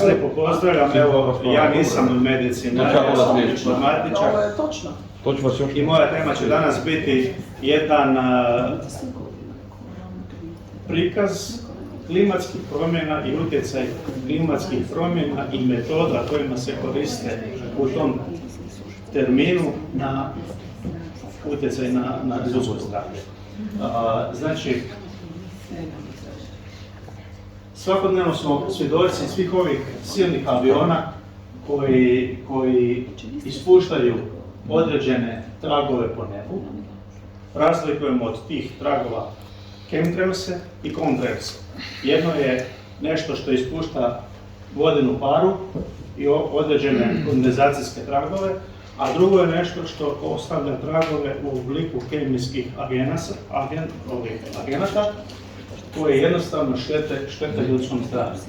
lijepo pozdravljam, evo, ja nisam medicinar, ja sam informatičar. Ovo je točno. I moja tema će danas biti jedan prikaz klimatskih promjena i utjecaj klimatskih promjena i metoda kojima se koriste u tom terminu na utjecaj na ljudsko zdravlje. Znači, svakodnevno smo svjedoci svih ovih silnih aviona koji ispuštaju određene tragove po nebu. Razlikujemo od tih tragova chemtrailse i contrailse. Jedno je nešto što ispušta vodenu paru i određene kondenzacijske tragove, a drugo je nešto što ostavlja tragove u obliku kemijskih agenata koje jednostavno štete ljudskom zdravlju.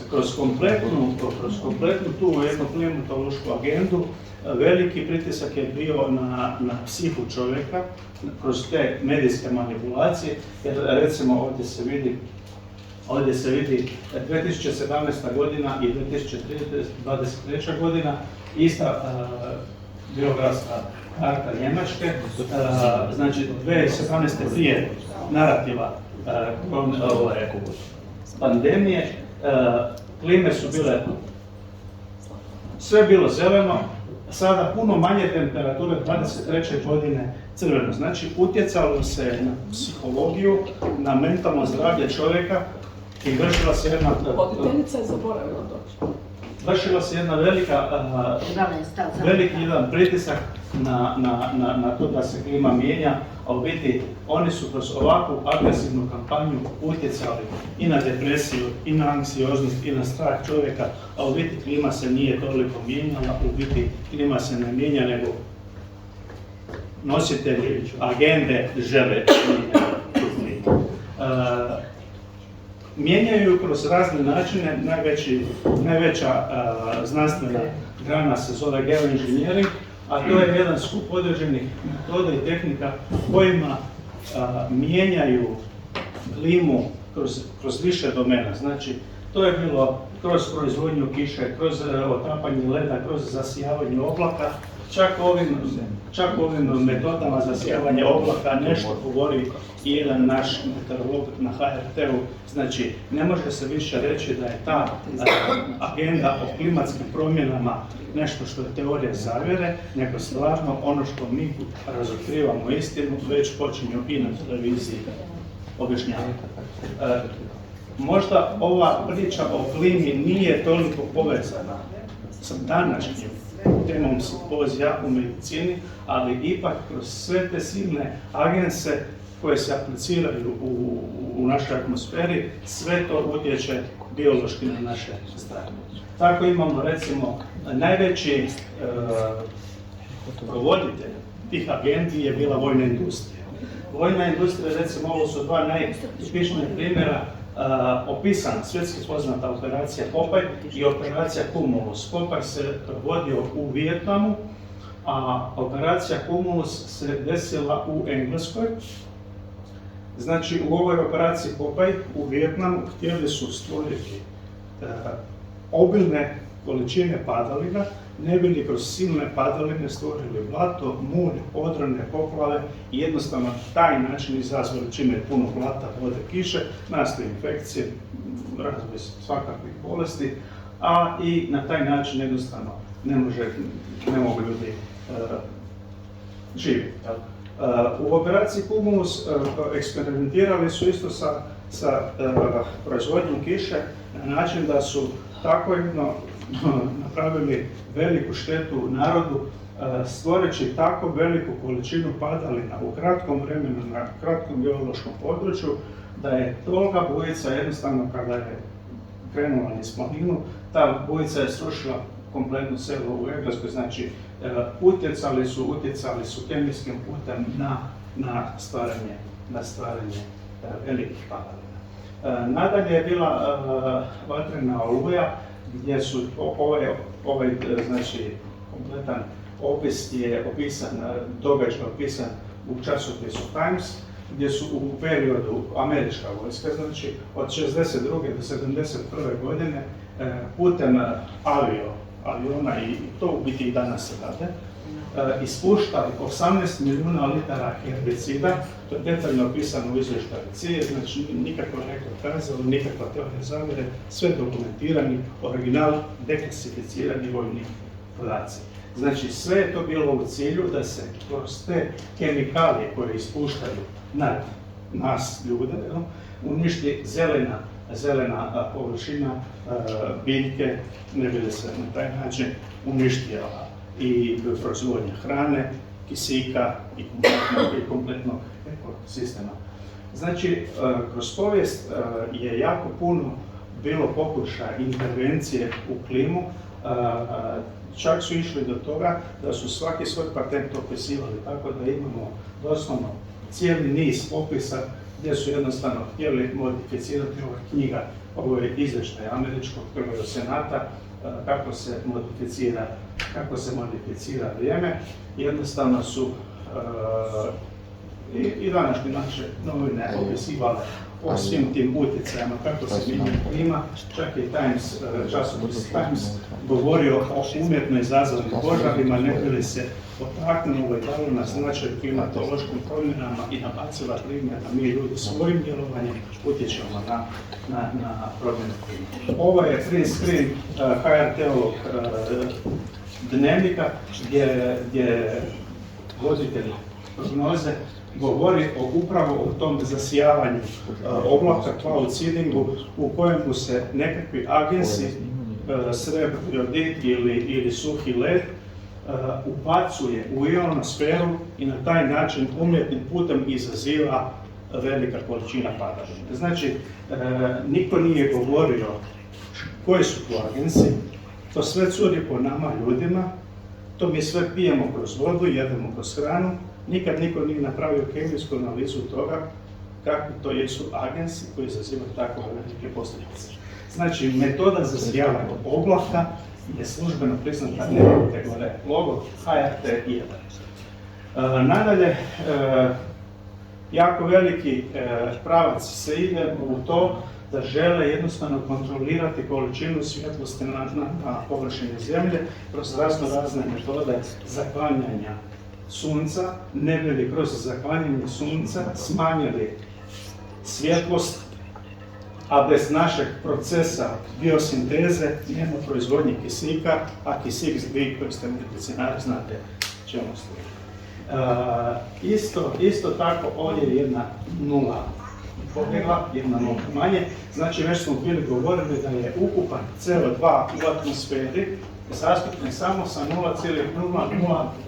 Kroz kompletnu tu jednu klimatološku agendu veliki pritisak je bio na psihu čovjeka kroz te medijske manipulacije, jer recimo ovdje se vidi 2017. godina i 2023. godina, ista geografska karta Njemačke, znači 2017. prije narativa pandemije, klime su bile, sve bilo zeleno, sada puno manje temperature, 23. godine crveno. Znači, utjecalo se na psihologiju, na mentalno zdravlje čovjeka i vršila se jedna... Voditeljica je zaboravila doći. Vršila se jedna veliki jedan pritisak na to da se klima mijenja, a u biti oni su kroz ovakvu agresivnu kampanju utjecali i na depresiju, i na anksioznost, i na strah čovjeka, a u biti klima se nije toliko mijenjala, u biti klima se ne mijenja, nego nositelji agende žele mijenjati. Mijenjaju kroz razne načine, najveća znanstvena grana se zove geoengineering, a to je jedan skup određenih metoda i tehnika kojima mijenjaju klimu kroz više domena. Znači, to je bilo kroz proizvodnju kiše, kroz otapanje leda, kroz zasijavanje oblaka. Čak ovim metodama zasijavanja oblaka nešto govori i jedan naš meteorolog na HRT-u. Znači, ne može se više reći da je ta agenda o klimatskim promjenama nešto što je teorija zavjere, nego stvarno ono što mi razotkrivamo istinu već počinju i na televiziji objašnjavati. Možda ova priča o klimi nije toliko povezana sa današnjim temom simpozija u medicini, ali ipak kroz sve te silne agense koje se apliciraju u našoj atmosferi, sve to utječe biološki na naše zdravlje. Tako imamo, recimo, najveći provoditelj tih agendi je bila vojna industrija. Vojna industrija, recimo, ovo su dva najtipičnija primjera opisana, svjetski poznata operacija Popaj i operacija Cumulus. Popaj se provodio u Vijetnamu, a operacija Cumulus se desila u Engleskoj. Znači, u ovoj operaciji Popaj u Vijetnamu htjeli su stvoriti obilne količine padalina, ne bi li kroz silne padaline stvorili blato, mulj, odrone, poplave i jednostavno taj način izazvali čime je puno blata, vode, kiše, nastaju infekcije, razvoj svakakvih bolesti, a i na taj način jednostavno ne mogu ljudi živjeti. U operaciji Cumulus eksperimentirali su isto sa proizvodnjom kiše na način da su tako napravili veliku štetu narodu, stvoreći tako veliku količinu padalina u kratkom vremenu na kratkom geološkom području, da je tolika bujica jednostavno kada je krenula niz planinu, ta bujica je srušila kompletno selo u Engleskoj, znači utjecali su kemijskim putem na stvaranje velikih padalina. Nadalje je bila vatrena oluja, gdje su znači, kompletan opis je opisan, događaj opisan u časopisu Times, gdje su u periodu američka vojska, znači od 62. do 71. godine putem aviona i to u biti i danas se rade, ispuštali 18 milijuna litara herbicida, to je detaljno opisano u izvještaju CIA, znači nikakva reportaža, nikakva teorija zavjere, sve dokumentirani, original, deklasificirani vojni podaci. Znači sve je to bilo u cilju da se kroz te kemikalije koje ispuštaju nad nas ljude, uništi zelena površina biljke, ne bi se na taj način uništila i proizvodnja hrane, kisika i kompletnog ekosistema. Znači, kroz povijest je jako puno bilo pokušaja intervencije u klimu, čak su išli do toga da su svaki svoj patent opisivali, tako da imamo doslovno cijeli niz opisa gdje su jednostavno htjeli modificirati ova knjiga, ovo je izvještaj američkog prvog senata, kako se modificira vrijeme. Jednostavno su i današnje naše novine opisivale o svim tim utjecajima, kako se mijenja klima. Čak i časopis Times govorio o umjetno izazvanim požarima, ne bi li se potaknulo i dalo na značaj klimatološkim promjenama i nabacila klima da mi ljudi svojim djelovanjem utječemo na promjenu klima. Ovo je print screen HRT-ovog dnevnika gdje voditelj prognoze govori upravo o tom zasijavanju oblaka, cloud seedingu, u kojemu se nekakvi agensi, srebro, jodid ili suhi led, ubacuje u ionosferu i na taj način umjetnim putem izaziva velika količina padavina. Znači, niko nije govorio koji su to agensi, to sve curi po nama ljudima, to mi sve pijemo kroz vodu, jedemo kroz hranu, nikad niko nije napravio kemijsku analizu toga kakvi to jesu agensi koji izazivaju tako velike posljedice. Znači, metoda zasijavanja oblaka je službeno priznata kategorija logo HRT1. Nadalje, jako veliki pravac se ide u to da žele jednostavno kontrolirati količinu svjetlosti na površini zemlje kroz razne metode zaklanjanja sunca, ne bi li kroz zaklanjanje sunca smanjili svjetlost, a bez našeg procesa biosinteze nema proizvodnje kisika, a kisik, vi koji ste medicinari znate čemu stoji. Isto tako ovdje je jedna nula pobjegla, jedna nula manje, znači već smo bili govorili da je ukupan CO2 u atmosferi zastupljen samo sa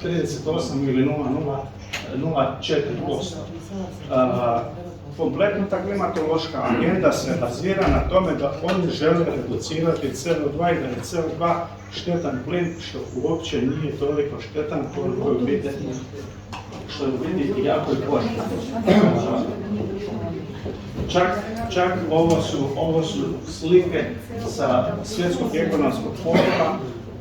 0,0038 ili 0,04%. Kompletno ta klimatološka agenda se bazira na tome da oni žele reducirati CO2 i da je CO2 štetan plin, što uopće nije toliko štetan koliko je u biti, što je u biti jako i poželjno. Čak ovo su slike sa svjetskog ekonomskog foruma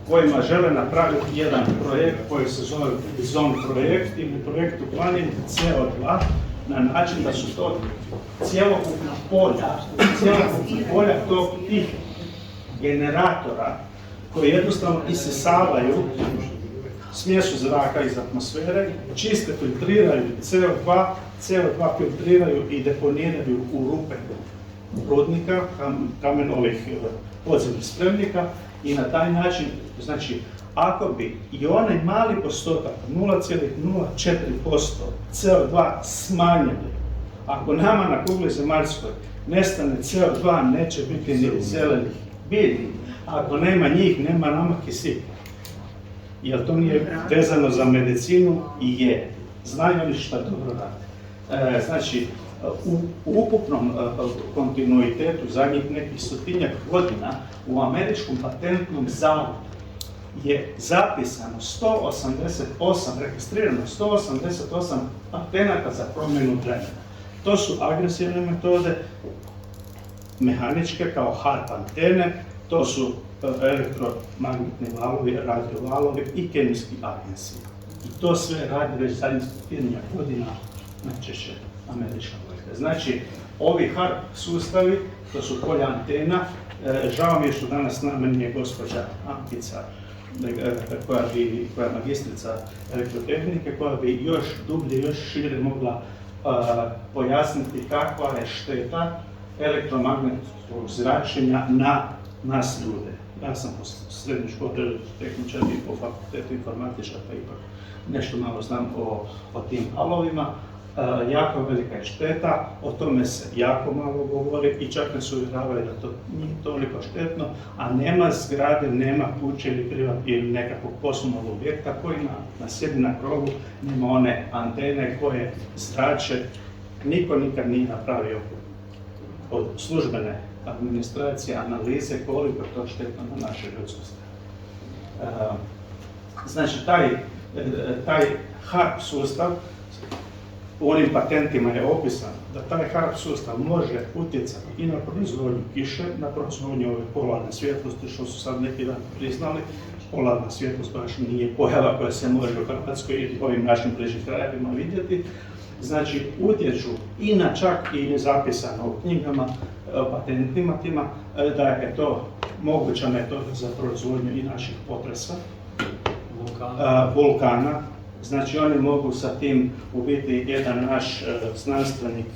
kojima žele napraviti jedan projekt koji se zove Bizon projekt ili projekt uklanjanja CO2 na način da su to cjelokupna polja tih generatora koji jednostavno isisavaju smjesu zraka iz atmosfere, čiste filtriraju CO2 filtriraju i deponiraju u rupe rudnika, kamenovih podzemnih spremnika i na taj način, znači, ako bi i onaj mali postotak, 0,04% CO2 smanjili, ako nama na kugli zemaljskoj nestane CO2, neće biti ni zelenih biljki, ako nema njih, nema nama kisika. Jer to nije vezano za medicinu i je. Znaju oni šta dobro rade. Znači, u ukupnom kontinuitetu zadnjih nekih stotinjak godina u američkom patentnom zavodu je zapisano 188, registrirano 188 patenata za promjenu vremena. To su agresivne metode, mehaničke kao HARP antene, to su elektromagnetni valovi, radiovalovi i kemijski agensi. I to sve radi već zadnjih stotinjak godina najčešće američka vojska. Znači, ovi HARP sustavi, to su polja antena, žao mi je što danas s nama nije gospođa Ankica, koja je magistrica elektrotehnike, koja bi još dublje, još šire mogla pojasniti kakva je šteta elektromagnetskog zračenja na nas ljude. Ja sam po srednjoj školi tehničar i po fakultetu informatičar, pa ipak nešto malo znam o tim valovima. Jako velika je šteta, o tome se jako malo govori i čak nas uvjeravaju da to nije toliko štetno, a nema zgrade, nema kuće ili nekakvog poslovnog objekta koji na sebi na krovu nema one antene koje zrače. Niko nikad nije napravio od službene administracije analize koliko je to štetno na naše ljudskosti. Znači, taj HARP sustav u onim patentima je opisano da taj HARP sustav može utjecati i na proizvodnju kiše, na proizvodnju ove polarne svjetlosti, što su sad neki dan priznali. Polarna svjetlost baš nije pojava koja se može u Hrvatskoj ili ovim našim bližim krajevima vidjeti. Znači, utječu i na čak i nezapisano u knjigama, patentima tima, da je to moguća metoda za proizvodnju i naših potresa, vulkana. Znači, oni mogu sa tim, u biti, jedan naš znanstvenik,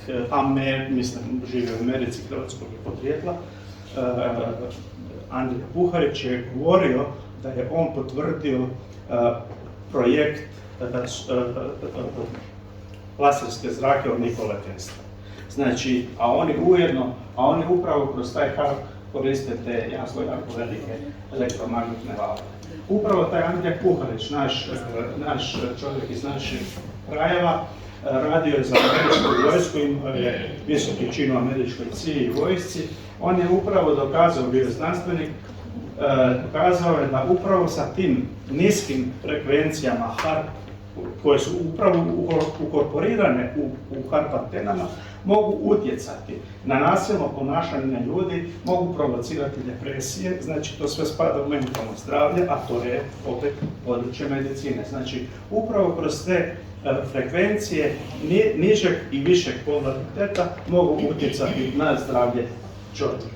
mislim, živi u Americi, hrvatskog podrijetla, Andrija Puharić je govorio da je on potvrdio projekt laserske zrake od Nikole Tesla. Znači, a oni upravo kroz taj HARP koriste te jako velike elektromagnetne valove. Upravo taj Andrija Puharić, naš čovjek iz naših krajeva, radio je za američku vojsku, imao je visoki čin u američkoj CIA i vojsci. On je upravo dokazao, bio je znanstvenik, dokazao je da upravo sa tim niskim frekvencijama HARP, koje su upravo ukorporirane u HARP antenama, mogu utjecati na nasilno ponašanje ljudi, mogu provocirati depresije, znači to sve spada u mentalno zdravlje, a to je opet područje medicine. Znači, upravo kroz te frekvencije nižeg i višeg polariteta mogu utjecati na zdravlje čovjeka.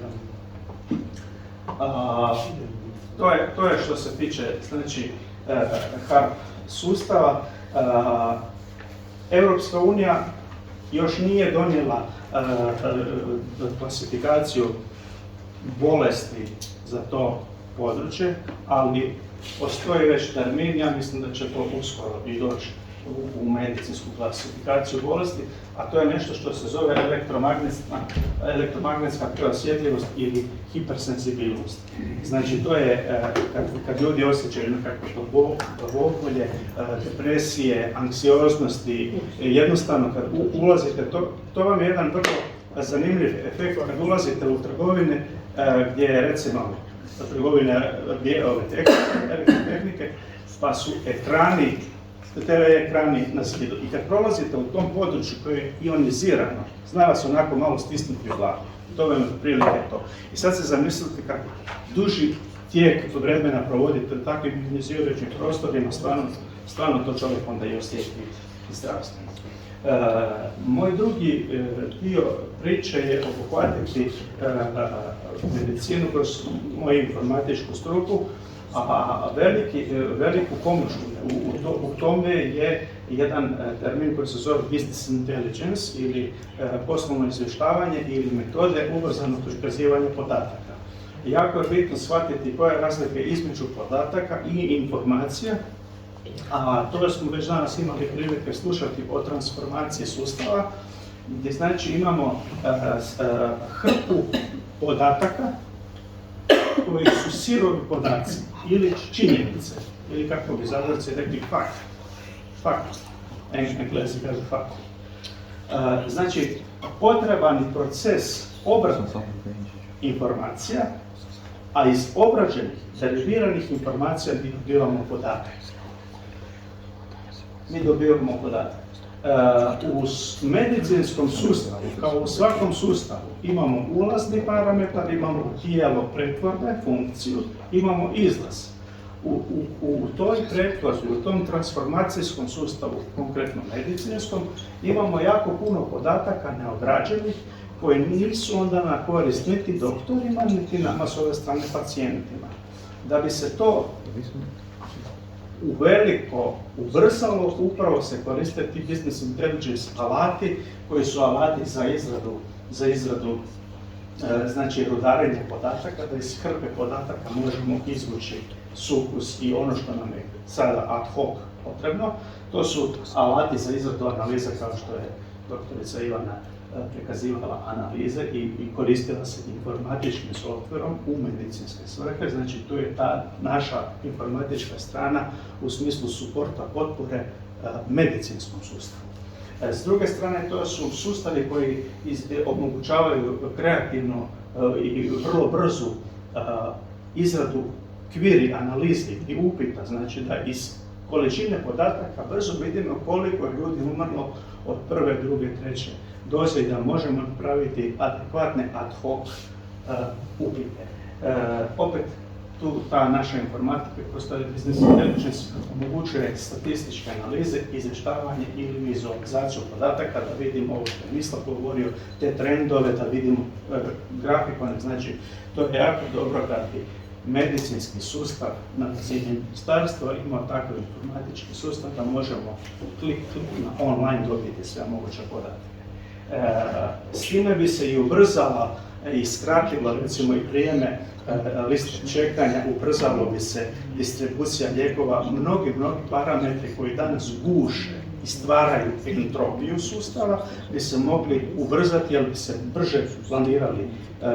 To je što se tiče, znači, HARP sustava. Europska unija još nije donijela klasifikaciju bolesti za to područje, ali postoji već termin, ja mislim da će to uskoro i doći u medicinsku klasifikaciju bolesti, a to je nešto što se zove elektromagnetska preosjetljivost ili hipersenzibilnost. Znači, to je kad ljudi osjećaju nekakvo bobolje, depresije, anksioznosti, jednostavno kad ulazite, to vam je jedan vrlo zanimljiv efekt kad ulazite u trgovine gdje je, recimo, trgovine elektrotehnike, pa su ekrani, TV ekrani na zidu. I kad prolazite u tom području koje je ionizirano, zna vas onako malo stisnuti u glavu. To vam je prilike to. I sad se zamislite kako duži tijek vremena provodite u takvim ionizirajućim prostorima, stvarno to čovjek onda i osjeti zdravstveno. Moj drugi dio priče je obuhvatiti medicinu kroz moju informatičku struku, a veliku pomoć u tome je jedan termin koji se zove business intelligence ili poslovno izvještavanje ili metode ubrzanog prikazivanja podataka. Jako je bitno shvatiti koja je razlika između podataka i informacija, a to smo već danas imali prilike slušati o transformaciji sustava, gdje znači imamo hrpu podataka koji su sirovi podaci ili činjenice, ili kako bi Zagorci rekli fakt. Englezi kažu fakt. Znači, potreban proces obrade informacija, a iz obrađenih, deriviranih informacija dobivamo podatak. Mi dobivamo podatak. U medicinskom sustavu, kao u svakom sustavu, imamo ulazni parametar, imamo tijelo pretvorbe, funkciju, imamo izlaz. U toj pretvorbi, u tom transformacijskom sustavu, konkretno medicinskom, imamo jako puno podataka neobrađenih koji nisu onda na korist niti doktorima, niti nama s ove strane pacijentima. Da bi se to uveliko ubrzalo, upravo se koriste ti business intelligence alati, koji su alati za izradu znači rudarenje podataka, da iz hrpe podataka možemo izvući sukus i ono što nam je sada ad hoc potrebno. To su alati za izradu analize, kao što je doktorica Ivana prikazivala analize i koristila se informatičkim softverom u medicinske svrhe. Znači tu je ta naša informatička strana u smislu suporta potpore medicinskom sustavu. S druge strane, to su sustavi koji omogućavaju kreativno i vrlo brzu izradu query analizi i upita, znači da iz količine podataka brzo vidimo koliko je ljudi umrlo od prve, druge, treće doze i da možemo napraviti adekvatne ad hoc upite. Opet, tu ta naša informatika kroz taj business intelligence omogućuje statističke analize, izvještavanje ili vizualizaciju podataka, da vidimo ovo što je Mislav govorio, te trendove, da vidimo grafikone. Znači, to je jako dobro kad bi medicinski sustav na razini ministarstva imao takav informatički sustav da možemo klik na online dobiti sve moguće podatke. S time bi se i ubrzala i skratilo recimo i vrijeme liste čekanja, ubrzalo bi se distribucija lijekova, mnogi parametri koji danas guše i stvaraju entropiju sustava bi se mogli ubrzati jer bi se brže planirali.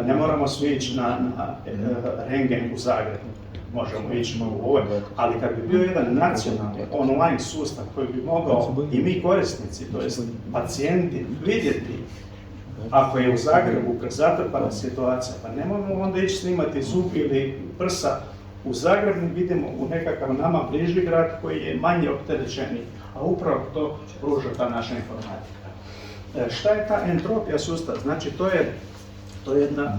Ne moramo svi ići na rendgen u Zagrebu, možemo ići u ovoj, ali kad bi bio jedan nacionalni online sustav koji bi mogao i mi korisnici, to jest pacijenti, vidjeti ako je u Zagrebu zatrpana situacija, pa nemojmo onda ići snimati zub ili prsa u Zagrebu, vidimo u nekakav nama bliži grad koji je manje opterećeniji, a upravo to pruža ta naša informatika. Šta je ta entropija sustava? Znači, to je jedna,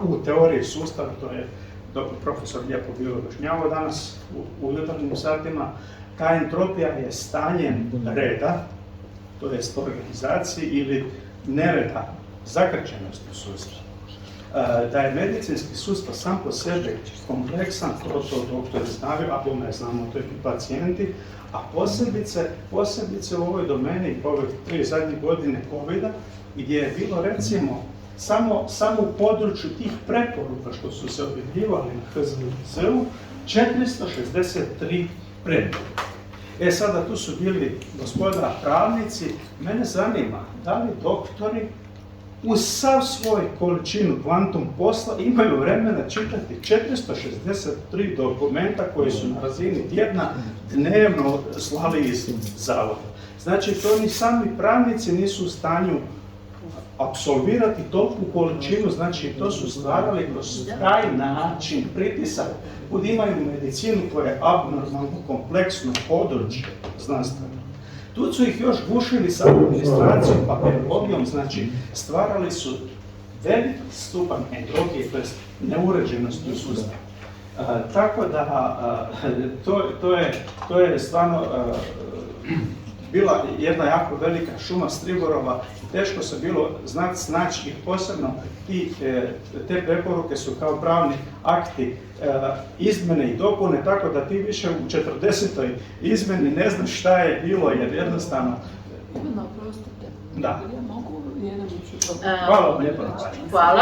u teoriji sustava, to je profesor lijepo bio objašnjavao danas u jutarnjim satima, ta entropija je stanje reda, to je organizaciji ili nereda, zakrčenosti u sustavu. Da je medicinski sustav sam po sebi kompleksan, to doktori znaju, a bome znamo to i pacijenti, a posebice u ovoj domeni, ove 3 zadnje godine COVID-a, gdje je bilo recimo samo u području tih preporuka što su se objavljivali na HZZO-u 463 preporuke. Sada tu su bili gospoda pravnici, mene zanima da li doktori uz sav svoj količinu kvantum posla imaju vremena čitati 463 dokumenta koji su na razini tjedna dnevno slali iz zavoda. Znači, to ni sami pravnici nisu u stanju apsolvirati toliku količinu, znači to su stvarali kroz taj način pritisak, kud imaju medicinu koja je abnormalno kompleksno područje znanstveno. Tu su ih još gušili sa administracijom, papirologijom, znači stvarali su velik stupanj entropije, to jest neuređenosti u sustavu. Tako da to je stvarno bila jedna jako velika šuma striborova i teško se bilo snaći ih posebno. Te preporuke su kao pravni akti izmjene i dopune, tako da ti više u 40. izmjeni ne znaš šta je bilo jer jednostavno... Ivana, prostite. Da. Ja mogu jedan Hvala vam lijepo. Hvala.